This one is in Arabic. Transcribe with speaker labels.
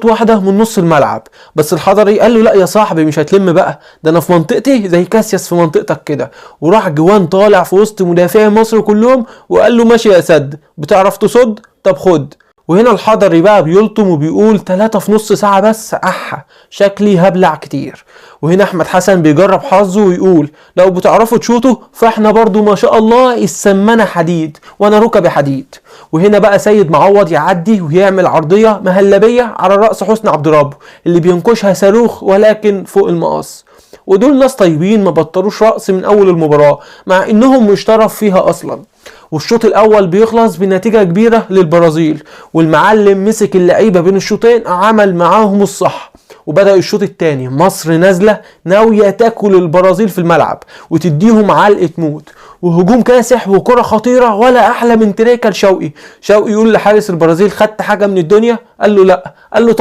Speaker 1: واحده من نص الملعب. بس الحضري قال له لا يا صاحبي مش هتلم بقى، ده انا في منطقتي زي كاسياس في منطقتك كده. وراح جوان طالع في وسط مدافعي مصر كلهم وقال له ماشي يا سد، بتعرف تصد؟ طب خد. وهنا الحضري بقى بيلطم وبيقول 3 في نص ساعة بس، شكلي هبلع كتير. وهنا احمد حسن بيجرب حظه ويقول لو بتعرفوا تشوطوا فاحنا برضو ما شاء الله السمانة حديد وانا ركبي حديد. وهنا بقى سيد معوض يعدي ويعمل عرضية مهلبية على رأس حسني عبد ربه اللي بينكشها صاروخ ولكن فوق المقص. ودول ناس طيبين ما بطلوش رقص من اول المباراة مع انهم مش طرف فيها اصلا. والشوط الاول بيخلص بنتيجة كبيرة للبرازيل، والمعلم مسك اللعيبة بين الشوطين عمل معاهم الصح. وبدأ الشوط الثاني مصر نازلة ناوية تاكل البرازيل في الملعب وتديهم علقة موت، وهجوم كاسح وكرة خطيرة ولا احلى من تريكة لشوقي. شوقي يقول لحارس البرازيل خدت حاجة من الدنيا؟ قال له لا. قال له طب